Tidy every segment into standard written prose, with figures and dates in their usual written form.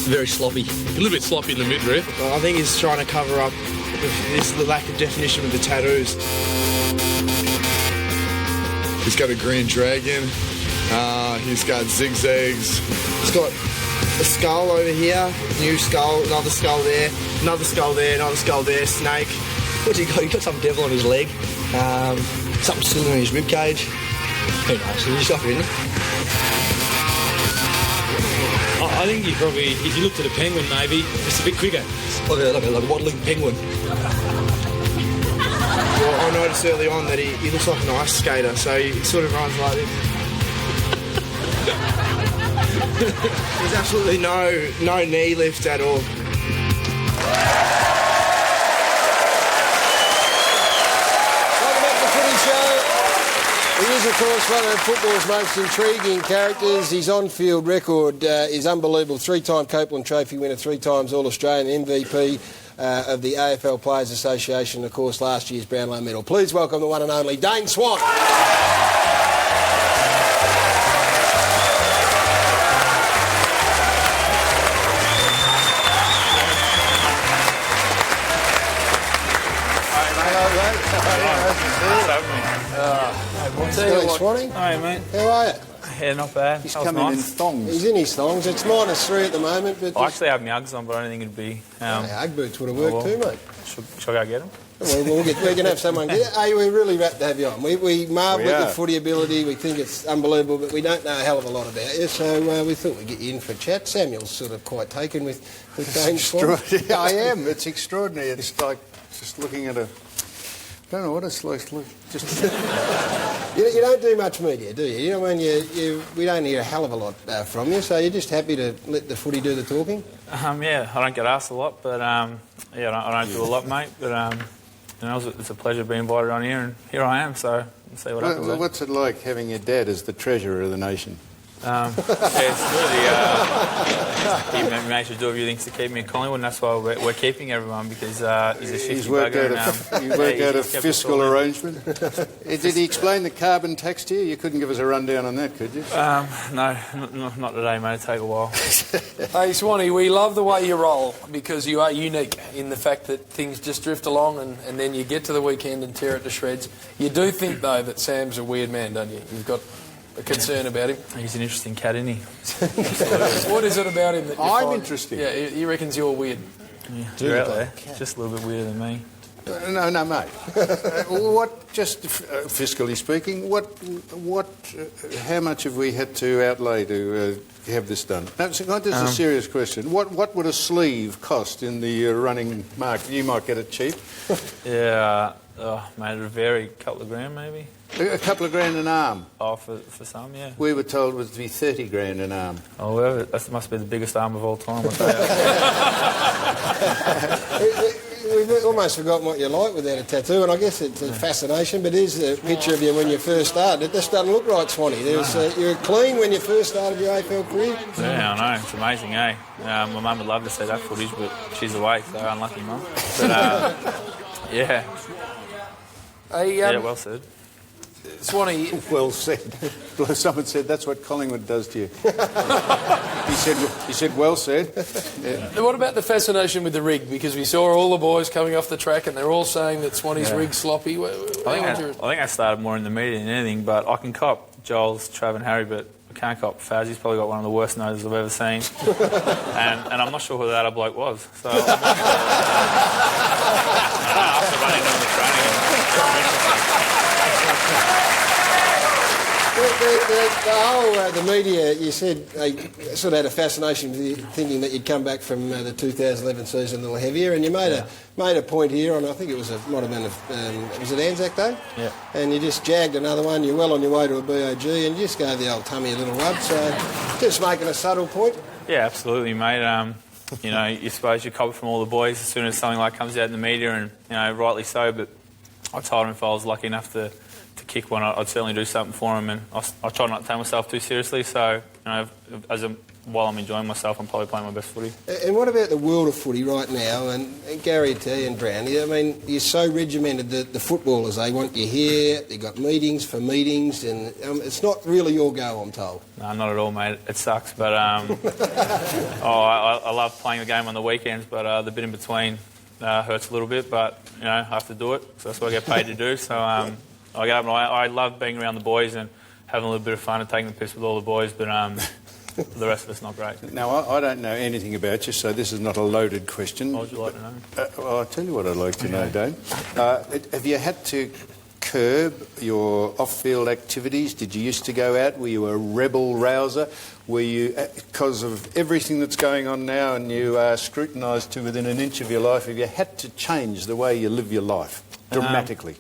Very sloppy. A little bit sloppy in the midriff. I think he's trying to cover up the lack of definition with the tattoos. He's got a green dragon. He's got zigzags. He's got a skull over here, new skull, another skull there, another skull there, another skull there, snake. What's he got? He's got some devil on his leg. Something still in his rib cage. Who knows? He's shocking, isn't it? I think you probably, if you looked at a penguin, maybe it's a bit quicker. Like a waddling penguin. Well, I noticed early on that he looks like an ice skater, so he sort of runs like this. There's absolutely no knee lift at all. Welcome back to Footy Show. He is, of course, one of football's most intriguing characters. His on-field record is unbelievable. 3-time Copeland Trophy winner, 3 times All-Australian MVP of the AFL Players Association, of course, last year's Brownlow medal. Please welcome the one and only Dane Swan. What's Swanee? Hey, mate. How are you? Yeah, not bad. He's coming in thongs. He's in his thongs. It's -3 at the moment. But I actually have my Uggs on, but I don't think it'd be... Ugg boots would have worked too, mate. Should I go get them? We're going to have someone get it. Hey, we're really rapt to have you on. We marvel at your footy ability. We think it's unbelievable, but we don't know a hell of a lot about you. So we thought we'd get you in for a chat. Samuel's sort of quite taken with Dane Swan. Yeah, I am. It's extraordinary. It's like just looking at a... I don't know what it's like. Just You don't do much media, do you? You know, I mean, we don't hear a hell of a lot from you, so you're just happy to let the footy do the talking? Yeah, I don't get asked a lot, but I don't do a lot, mate. But you know, it's a pleasure being invited on here, and here I am. So we'll see what happens. What's it like having your dad as the treasurer of the nation? Yeah, it's really... he makes sure do everything to keep me in Collingwood, and that's why we're keeping everyone, because he's a shifty bugger. He worked out a fiscal arrangement. Did he explain the carbon tax to you? You couldn't give us a rundown on that, could you? No, not today, mate. It'll take a while. Hey, Swanee, we love the way you roll, because you are unique in the fact that things just drift along and then you get to the weekend and tear it to shreds. You do think, though, that Sam's a weird man, don't you? You've got a concern about him. He's an interesting cat, isn't he? What is it about him that you I'm find... interesting. Yeah, he reckons you're weird. Yeah, you're out there. Just a little bit weirder than me. No, mate. Just fiscally speaking, how much have we had to outlay to have this done? No, this is a serious question. What would a sleeve cost in the running market? You might get it cheap. Yeah, mate, it'd vary. A couple of grand, maybe. A couple of grand an arm? Oh, for some, yeah. We were told it was to be 30 grand an arm. Oh, well, that must be the biggest arm of all time, I'll tell you. We've almost forgotten what you're like without a tattoo, and I guess it's a fascination, but here's a picture of you when you first started. It just doesn't look right, Swanee. You were clean when you first started your AFL career. Yeah, I know. It's amazing, eh? My mum would love to see that footage, but she's away, so unlucky mum. But, yeah. Hey, yeah, well said. Swanee... Well said. Someone said that's what Collingwood does to you. He said, well said. Yeah. What about the fascination with the rig? Because we saw all the boys coming off the track and they're all saying that Swanee's rig's sloppy. I think I started more in the media than anything, but I can cop Joel's, Trav and Harry, but I can't cop Faz. He's probably got one of the worst noses I've ever seen. and I'm not sure who that other bloke was. So I'm not sure. After running on the training. The media, you said they sort of had a fascination with you, thinking that you'd come back from the 2011 season a little heavier, and you made a point here on, I think it was might have been was it Anzac Day? Yeah. And you just jagged another one. You're well on your way to a BOG, and you just gave the old tummy a little rub. So just making a subtle point. Yeah, absolutely, mate. You know, you suppose you cop it from all the boys as soon as something like comes out in the media, and you know, rightly so. But I told him if I was lucky enough to to kick one, I'd certainly do something for him, and I try not to take myself too seriously. So, while I'm enjoying myself, I'm probably playing my best footy. And what about the world of footy right now? And Gary T and Brownie, I mean, you're so regimented, the footballers, they want you here, they've got meetings for meetings, and it's not really your go, I'm told. No, not at all, mate. It sucks, but I love playing the game on the weekends, but the bit in between hurts a little bit, but, I have to do it, so that's what I get paid to do. So I get up and I love being around the boys and having a little bit of fun and taking the piss with all the boys, but the rest of it's not great. Now, I don't know anything about you, so this is not a loaded question. What would you like to know? Well, I'll tell you what I'd like to know, Dane. Have you had to curb your off-field activities? Did you used to go out? Were you a rebel rouser? Were you, because of everything that's going on now and you are scrutinised to within an inch of your life, have you had to change the way you live your life dramatically?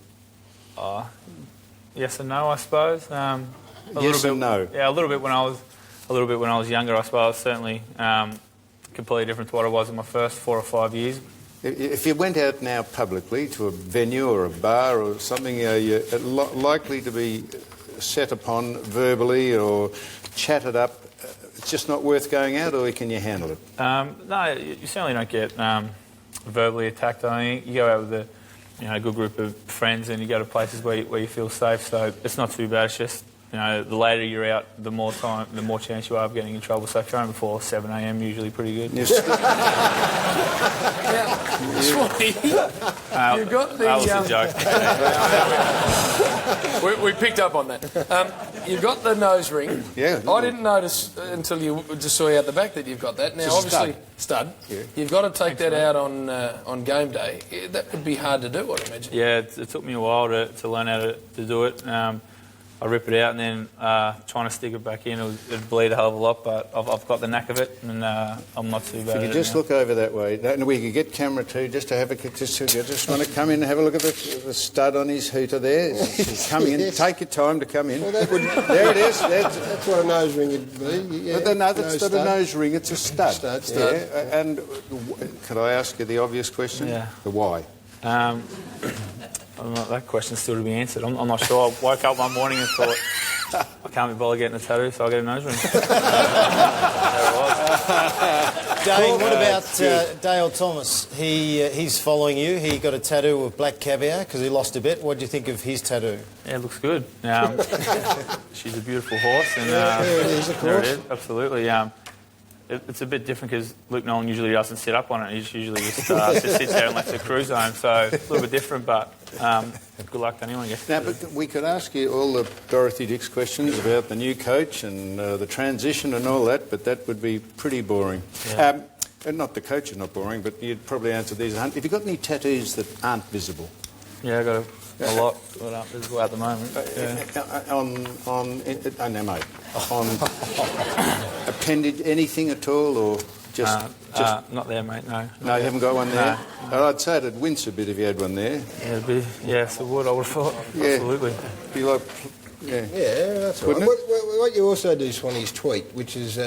Yes and no, I suppose. Yes and no? Yeah, a little bit when I was younger, I suppose. Certainly completely different to what I was in my first 4 or 5 years. If you went out now publicly to a venue or a bar or something, you're likely to be set upon verbally or chatted up. It's just not worth going out, or can you handle it? No, you certainly don't get verbally attacked. I mean, you go out with a good group of friends and you go to places where you feel safe, so it's not too bad. It's just, the later you're out, the more chance you are of getting in trouble. So if you're home before 7 a.m, usually pretty good. Yes. Swanee, you've got the... That was a joke. we picked up on that. You've got the nose ring. Yeah. I didn't notice until you just saw you out the back that you've got that. Now, obviously, stud. Yeah. You've got to take that out on game day. That would be hard to do, I'd imagine. Yeah, it took me a while to learn how to do it. I rip it out and then trying to stick it back in, it'd bleed a hell of a lot, but I've got the knack of it and I'm not too bad at it. If you just look over that way, and we could get camera 2 just to have a just want to come in and have a look at the stud on his hooter there. Come in, take your time to come in. Well, there it is. That's what a nose ring would be. Yeah. But no, that's not a nose ring, it's a stud. Stud. Yeah. And could I ask you the obvious question? Yeah. The why? That question's still to be answered. I'm not sure. I woke up one morning and thought, I can't be bothered getting a tattoo, so I'll get a nose ring. There it was. Dane, what about Dale Thomas? He's following you. He got a tattoo of black caviar because he lost a bet. What do you think of his tattoo? Yeah, it looks good. She's a beautiful horse. And, there it is, of course. There it is, absolutely. It's a bit different because Luke Nolan usually doesn't sit up on it. He usually just sits there and lets it cruise home. So it's a little bit different, but good luck to anyone, I guess. Now, but we could ask you all the Dorothy Dix questions about the new coach and the transition and all that, but that would be pretty boring. Yeah. And not the coach is not boring, but you'd probably answer these. Have you got any tattoos that aren't visible? Yeah, I got a lot that aren't visible at the moment. Yeah. No, mate. On appendage, anything at all, or just not there, mate. No. No, you haven't got one there. No. I'd say it'd wince a bit if you had one there. Yeah, yes, it would. I would have thought. Yeah. Absolutely. Be like, yeah. Yeah, that's right. What you also do, Swanee, is tweet, which is...